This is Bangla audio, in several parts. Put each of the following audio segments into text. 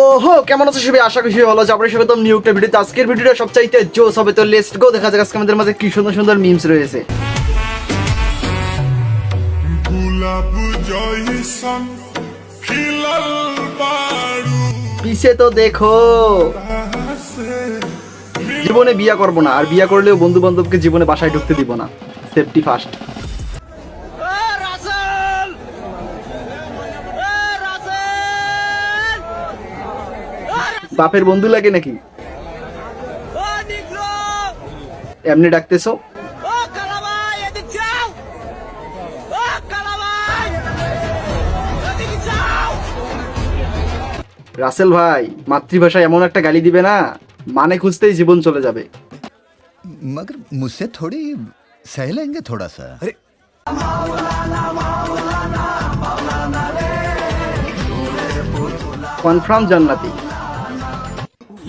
ওহো, কেমন আছো সবাই? আশা করি ভালো আছো। আপনাদের স্বাগতম নিউ একটা ভিডিওতে। আজকের ভিডিওটা সবচাইতে জোস হবে, তো লেটস গো। দেখা যাক আজকে আমাদের মাঝে কি সুন্দর সুন্দর মিমস রয়েছে। পিছে তো দেখো। জীবনে বিয়া করব না, আর বিয়া করলেও বন্ধু বান্ধবকে জীবনে বাসায় ঢুকতে দিব না। Safety first. বাপের বন্ধু লাগে নাকি? এমনি ডাকতেছো? রাসেল ভাই, মাতৃভাষায় এমন একটা গালি দিবে না, মানে খুঁজতেই জীবন চলে যাবে। मगर मुझसे थोड़ी सह लेंगे थोड़ा सा। कन्फर्म जन्नती।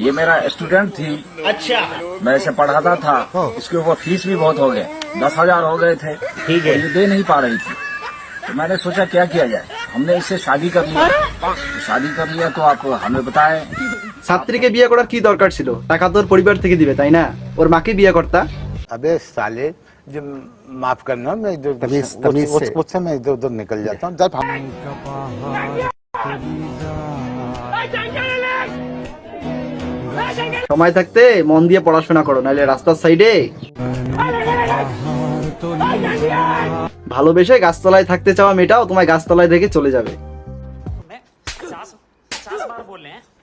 ये मेरा स्टूडेंट थी। अच्छा। मैं इसे पढ़ाता था। इसके ऊपर फीस भी बहुत हो गए, 10,000 हो गए थे। ठीक है। ये दे नहीं पा रही थी, तो मैंने सोचा क्या किया जाए। हमने इससे शादी कर लिया। शादी कर लिया तो आप हमें बताएं। ছাত্রীকে বিয়ে করার কি দরকার ছিল? টাকা তোর পরিবার থেকে দিবে, তাই না? ওর মাকে বিয়ে করতা। अबे साले, जो माफ करना, मैं जो उससे मैं इधर उधर निकल जाता हूँ। जब সময় থাকতে মন দিয়ে পড়াশোনা করো, নাহলে রাস্তার সাইডে ভালোবেসে গাছতলায় থাকতে চাওয়া মেয়েটাও তোমায় গাছতলায় দেখে চলে যাবে।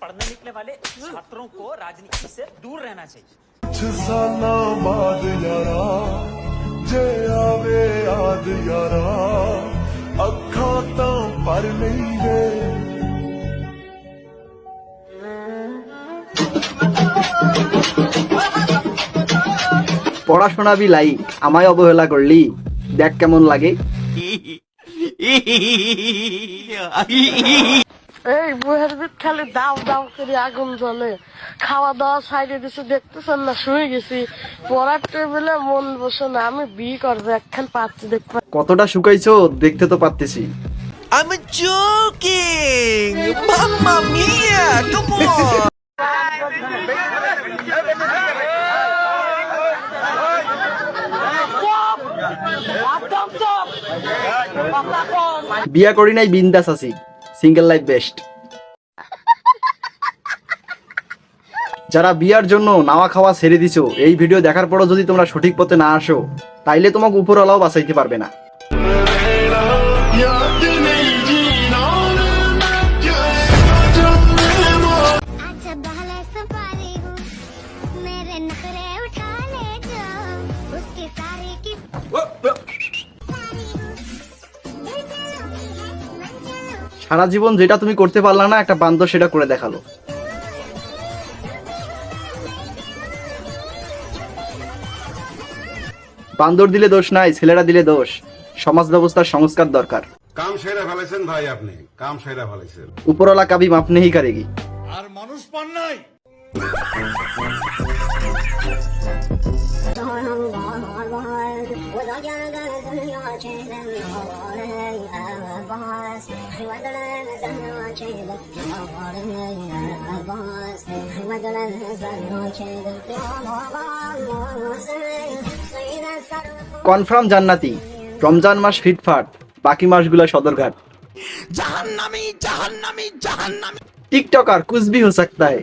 पढ़ने निकले वाले छात्रों को राजनीति से दूर रहना चाहिए। পড়াশোনা বি লাইক, আমায় অবহেলা করলি, দেখ কেমন লাগে। এই বইয়ের ভিত খালি দাও দাও করে আগুন জ্বলে। খাওয়া দাওয়া সাইডে দিছে, দেখতেছেন না, শুয়ে গেছি। পড়ার টেবিলে মন বসে না। আমি বিয়ে করবো, একখান পাচ্ছি দেখতে। কতটা শুকাইছো দেখতে তো পারতেছি। I'm joking! Mamma mia! Come on! বিয়া করি নাই, বিন্দাস আছি, সিঙ্গেল লাইফ বেস্ট। যারা বিয়ার জন্য নাওয়া খাওয়া ছেড়ে দিছো, এই ভিডিও দেখার পরও যদি তোমরা সঠিক পথে না আসো, তাইলে তোমাকে উপরওয়ালাও বাঁচাইতে পারবে না। সারা জীবন যেটা তুমি করতে পারলা না, একটা বান্দর সেটা করে দেখালো। বান্দর দিলে দোষ নাই, ছেলেরা দিলে দোষ। সমাজ ব্যবস্থার সংস্কার দরকার। কাম সেরা ফেলেছেন ভাই, আপনি কাম সেরা ফেলেছেন। উপরওয়ালা কাবি মাপ নেই করেগি। আর মানুষ পান নাই। কনফার্ম জান্নাতি। রমজান মাস ফিটফাট, বাকি মাসগুলো সদরঘাট। জাহান্নামী জাহান্নামী জাহান্নামী। টিকটকার कुछ भी हो सकता है।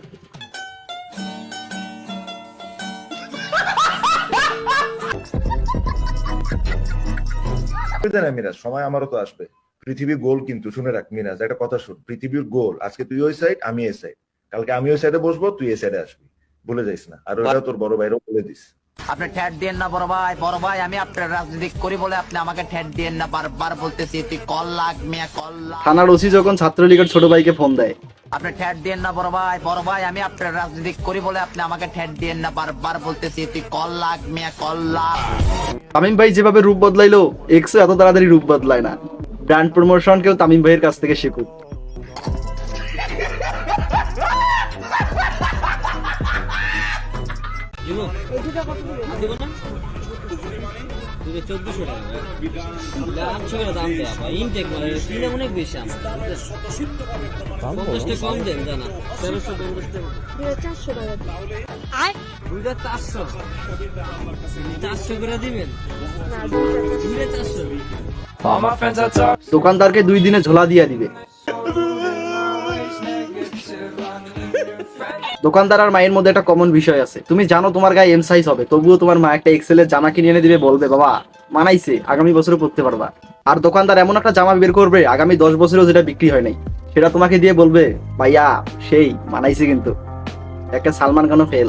মিরাজ, সময় আমারও তো আসবে। পৃথিবীর গোল কিন্তু শুনে রাখ মিরাজ, একটা কথা শুন। পৃথিবীর গোল, আজকে তুই ওই সাইড, আমি এই সাইড। কালকে আমি ওই সাইডে বসবো, তুই এই সাইডে আসবি। ভুলে যাইস না। আর ওটা তোর বড় ভাইরাও বলে দিস। আপনি ঠেট দিয়েন না বড় ভাই। বড় ভাই, আমি আপনার রাজনীতি করি বলে আপনি আমাকে ঠেট দিয়েন না। বারবার বলতেছি তুই কল লাগ মিয়া কল লাগ। থানার ওসি যখন ছাত্রলীগের ছোট ভাইকে ফোন দেয়, আপনি ঠেট দিয়েন না বড় ভাই। বড় ভাই, আমি আপনার রাজনীতি করি বলে আপনি আমাকে ঠেট দিয়েন না। বারবার বলতেছি তুই কল লাগ মিয়া কল লাগ। তামিম ভাই যেভাবে রূপ বদলাইলো, এক্সও এত তাড়াতাড়ি রূপ বদলায় না। ব্র্যান্ড প্রমোশন কেউ তামিম ভাইয়ের কাছ থেকে শিখুক। দেবে 1400 টাকা, 800 টাকা দাম দেওয়া ভাই, ইনটেক মানে কিনে অনেক বেশি আমার, 50 টাকা কম দেন জানা, 1350 টাকা, 2400, 400 করে দিবেন, 400 দোকানদারকে 2 দিনে ঝোলা দিয়ে দিবে। দোকানদার আর মায়ের মধ্যে একটা কমন বিষয় আছে, তুমি জানো তোমার গায়ে এম সাইজ হবে, তবুও তোমার মা একটা এক্সেল এর জামা কিনে এনে দিবে, বলবে বাবা মানাইছে, আগামী বছরে পরতে পারবা। আর দোকানদার এমন একটা জামা বের করবে আগামী 10 বছরেও যেটা বিক্রি হয় নাই, সেটা তোমাকে দিয়ে বলবে ভাইয়া সেই মানাইছে, কিন্তু একটা সালমান খানও ফেল।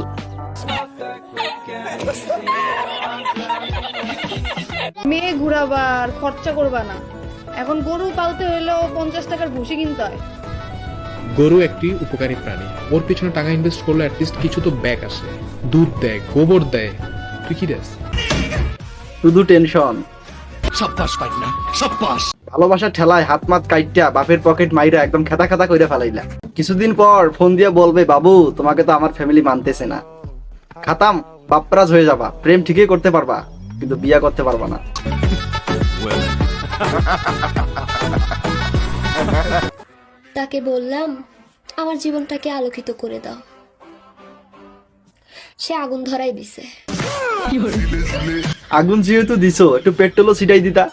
মেয়ে ঘুরাবা আর খরচা করবা না, এখন গরু পালতে হইলেও 50 টাকার ভুসি কিনতে হয়। গরু একটি উপকারী প্রাণী, ওর পিছনে টাকা ইনভেস্ট করলে অ্যাটলিস্ট কিছু তো ব্যাক আসে, দুধ দেয়, গোবর দেয়, তুই কি দেস? শুধু টেনশন। সাব্বাস পাইনা, সাব্বাস। ভালোবাসার ঠেলায় হাত মাত কাইটা বাপের পকেট মাইরা একদম খেতা খেতা কইরা ফেলাইলা। কিছুদিন পর ফোন দিয়ে বলবে বাবু তোমাকে তো আমার ফ্যামিলি মানতেছে না, খাতাম, বাপরাজ হয়ে যাবা, প্রেম ঠিকই করতে পারবা কিন্তু বিয়া করতে পারবা না। তাকে বললাম আমার জীবনটাকে আলোকিত করে দাও, সে আগুন ধরাই দিছে। আগুন যেহেতু দিছো একটু পেট্রোলও ছিটাই দিতা।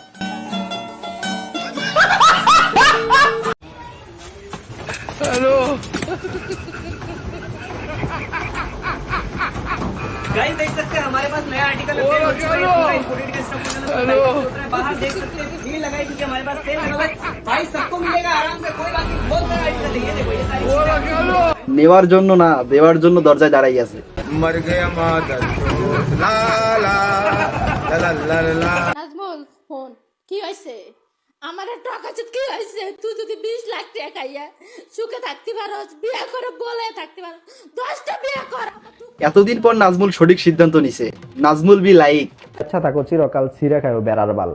गाइस देख सकते हैं हमारे पास नया आर्टिकल है, बाहर देख सकते हैं भीड़ लगाई क्योंकि हमारे पास सेल लगा है भाई, सबको मिलेगा आराम से, कोई बात नहीं, बहुत बड़ा आर्टिकल है, ये देखो ये सारी নেওয়ার জন্য না দেওয়ার জন্য দরজায় দাঁড়াই আছে। मर गया मादर ला ला ला ला ला। নাজমুল ফোন কি হইছে? আমার টাকা চিত কি হইছে? তুই যদি 20 লাখ টাকা খাইয়া সুখে থাকতে পারোস, বিয়ে করে বলে থাকতে পারোস, 10টা বিয়ে কর। এতদিন পর নাজমুল সঠিক সিদ্ধান্ত নিছে, নাজমুল বি লাইক আচ্ছা তাকো চিরকাল ছিঁড়ে খায়ও বেড়ার বাল।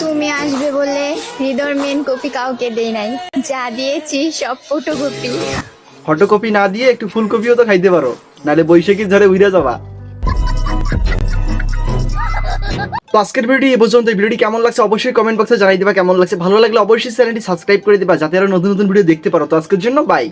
তুমি আসবে বলে হৃদয়ের মেন কপি কাউকে দেই নাই, যা দিয়েছি সব ফটোকপি। ফটোকপি না দিয়ে একটু ফুলকপিও তো খাইতে পারো, নাহলে বৈশাখীর ঝড়ে উড়ে যাবা। তো আজকের ভিডিও এই পর্যন্ত। ভিডিওটি কেমন লাগছে অবশ্যই কমেন্ট বক্সে জানাই দিবা, কেমন লাগছে, ভালো লাগলে অবশ্যই চ্যানেলটি সাবস্ক্রাইব করে দিবা যাতে আরো নতুন নতুন ভিডিও দেখতে পারো। তো আজকের জন্য বাই।